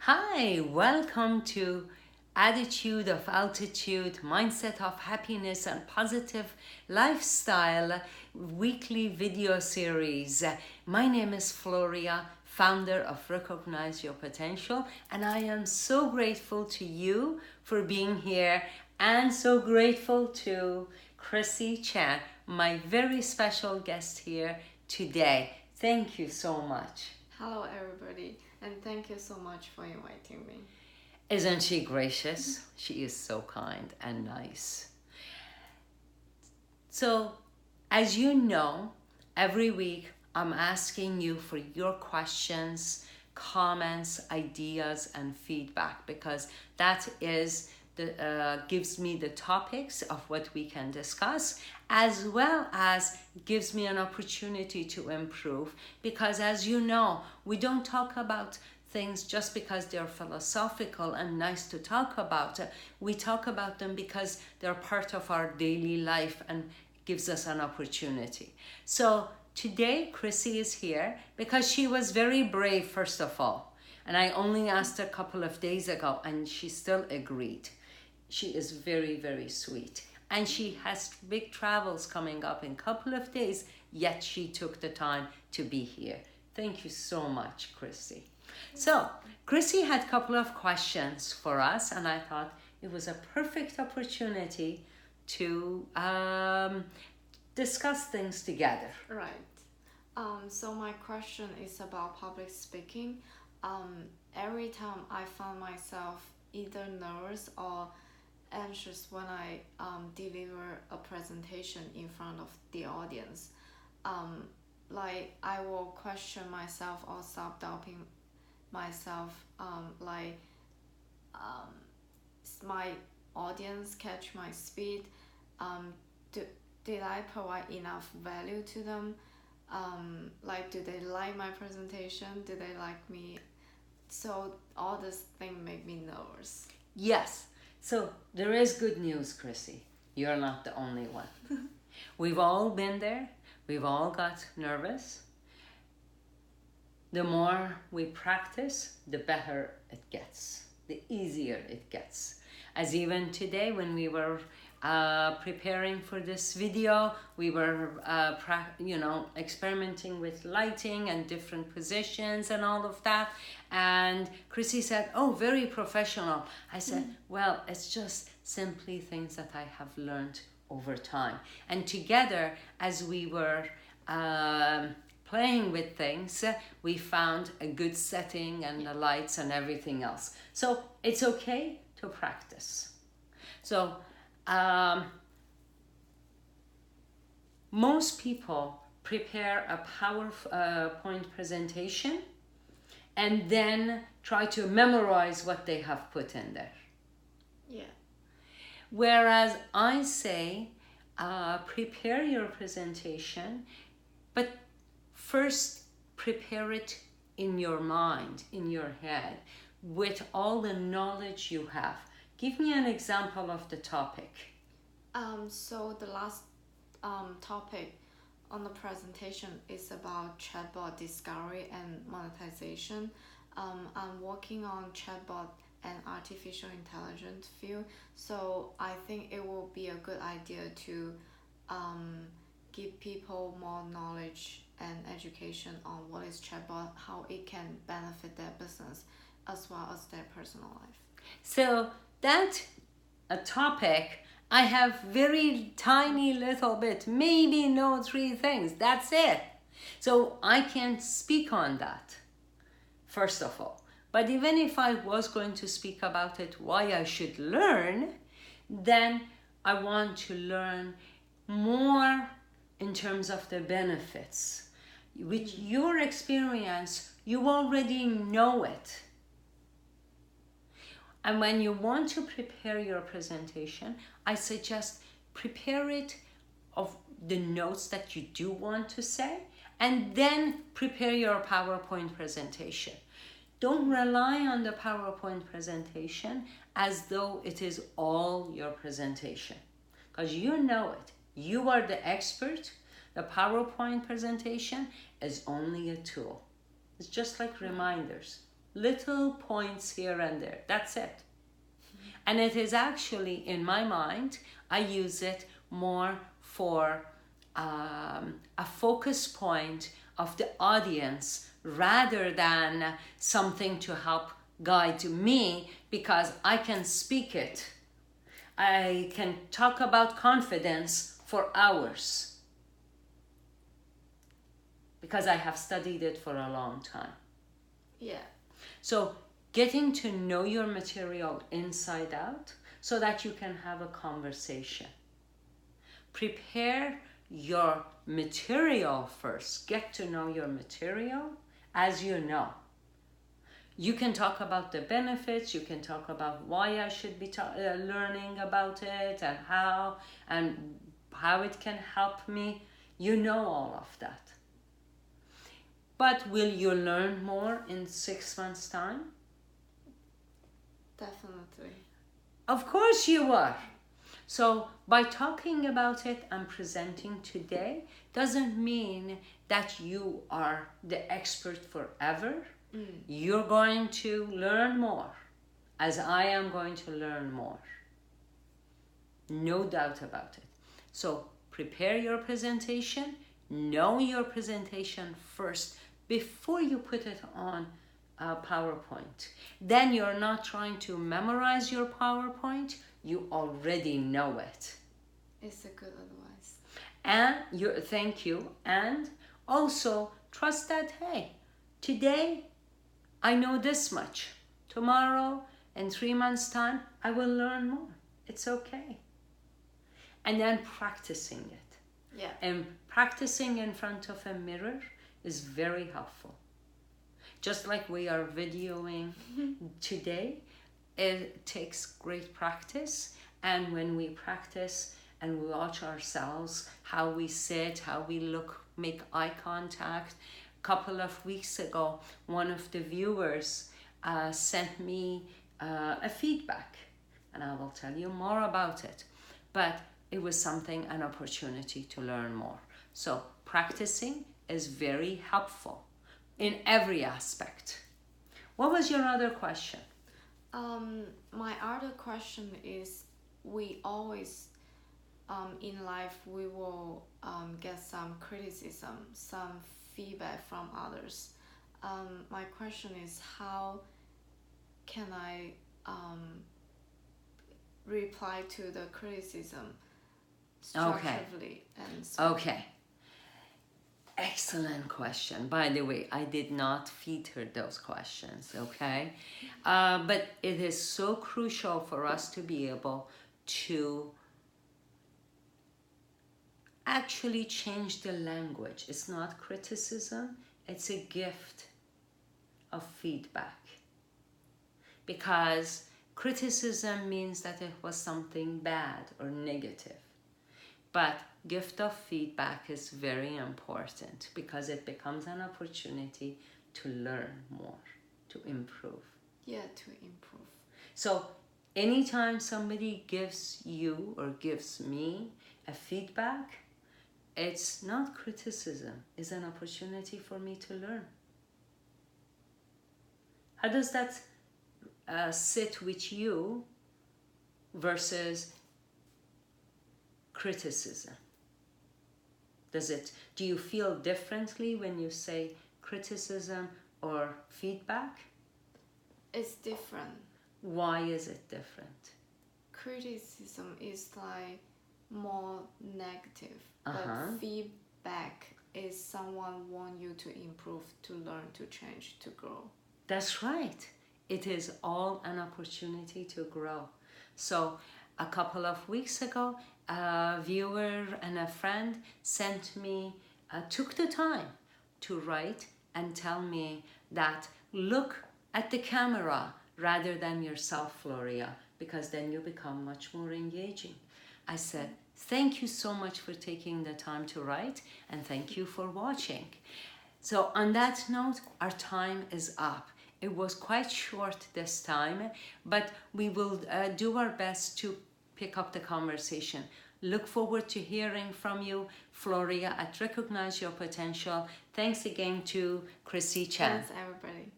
Hi, welcome to Attitude of Altitude, Mindset of Happiness and Positive Lifestyle weekly video series. My name is Floria, founder of Recognize Your Potential, and I am so grateful to you for being here and so grateful to Christy Chan, my very special guest here today. Thank you so much. Hello, everybody, and thank you so much for inviting me. Isn't she gracious? She is so kind and nice. So, as you know, every week I'm asking you for your questions, comments, ideas, and feedback because that is gives me the topics of what we can discuss, as well as gives me an opportunity to improve, because as you know, we don't talk about things just because they're philosophical and nice to talk about. We talk about them because they're part of our daily life and gives us an opportunity. So today Chrissy is here because she was very brave, first of all, and I only asked her a couple of days ago and she still agreed. She is very, very sweet. And she has big travels coming up in a couple of days, yet she took the time to be here. Thank you so much, Chrissy. So, Chrissy had a couple of questions for us, and I thought it was a perfect opportunity to discuss things together. Right. So my question is about public speaking. Every time I found myself either nervous or anxious when I deliver a presentation in front of the audience. Like I will question myself or self-doubting myself. My audience catch my speed? Did I provide enough value to them? Do they like my presentation? Do they like me? So all this thing make me nervous. Yes. So there is good news, Chrissy. You're not the only one. We've all been there. We've all got nervous. The more we practice, the better it gets, the easier it gets. As even today when we were preparing for this video, we were experimenting with lighting and different positions and all of that, and Chrissy said, oh, very professional. I said, well, it's just simply things that I have learned over time. And together, as we were playing with things, we found a good setting and the lights and everything else. So it's okay to practice. So most people prepare a PowerPoint presentation and then try to memorize what they have put in there. Yeah. Whereas I say, prepare your presentation, but first prepare it in your mind, in your head, with all the knowledge you have. Give me an example of the topic. So the last topic on the presentation is about chatbot discovery and monetization. I'm working on chatbot and artificial intelligence field, so I think it will be a good idea to give people more knowledge and education on what is chatbot, how it can benefit their business as well as their personal life. So that a topic, I have very tiny little bit, maybe no 3 things, that's it. So I can't speak on that, first of all. But even if I was going to speak about it, why I should learn, then I want to learn more in terms of the benefits. With your experience, you already know it. And when you want to prepare your presentation, I suggest prepare it of the notes that you do want to say, and then prepare your PowerPoint presentation. Don't rely on the PowerPoint presentation as though it is all your presentation, because you know it. You are the expert. The PowerPoint presentation is only a tool. It's just like reminders. little points here and there. That's it. And it is actually, in my mind, I use it more for a focus point of the audience rather than something to help guide me, because I can speak it. I can talk about confidence for hours because I have studied it for a long time. Yeah. So getting to know your material inside out so that you can have a conversation. Prepare your material first. Get to know your material as you know. You can talk about the benefits, you can talk about why I should be learning about it and how it can help me. You know all of that. But will you learn more in 6 months' time? Definitely. Of course you are. So by talking about it and presenting today doesn't mean that you are the expert forever. You're going to learn more, as I am going to learn more. No doubt about it. So prepare your presentation, know your presentation first before you put it on PowerPoint. Then you're not trying to memorize your PowerPoint, you already know it. It's a good advice. And thank you. And also trust that, hey, today I know this much. Tomorrow, in 3 months' time, I will learn more. It's okay. And then practicing it. Yeah. And practicing in front of a mirror is very helpful. Just like we are videoing today, it takes great practice. And when we practice and we watch ourselves, how we sit, how we look, make eye contact. A couple of weeks ago, one of the viewers sent me a feedback, and I will tell you more about it. But it was an opportunity to learn more. So practicing is very helpful in every aspect. What was your other question? My other question is, we always in life we will get some criticism, some feedback from others. My question is, how can I reply to the criticism structurally and so Okay. Excellent question. By the way, I did not feed her those questions, okay? But it is so crucial for us to be able to actually change the language. It's not criticism, it's a gift of feedback. Because criticism means that it was something bad or negative. But gift of feedback is very important because it becomes an opportunity to learn more, to improve. Yeah, to improve. So anytime somebody gives you or gives me a feedback, it's not criticism, it's an opportunity for me to learn. How does that sit with you versus criticism? Do you feel differently when you say criticism or feedback? It's different. Why is it different? Criticism is like more negative, but feedback is someone want you to improve, to learn, to change, to grow. That's right. It is all an opportunity to grow. So a couple of weeks ago, a viewer and a friend took the time to write and tell me that, look at the camera rather than yourself, Floria, because then you become much more engaging. I said, thank you so much for taking the time to write, and thank you for watching. So on that note, our time is up. It was quite short this time, but we will do our best to pick up the conversation. Look forward to hearing from you, Floria, at Recognize Your Potential. Thanks again to Christy Chan. Thanks, everybody.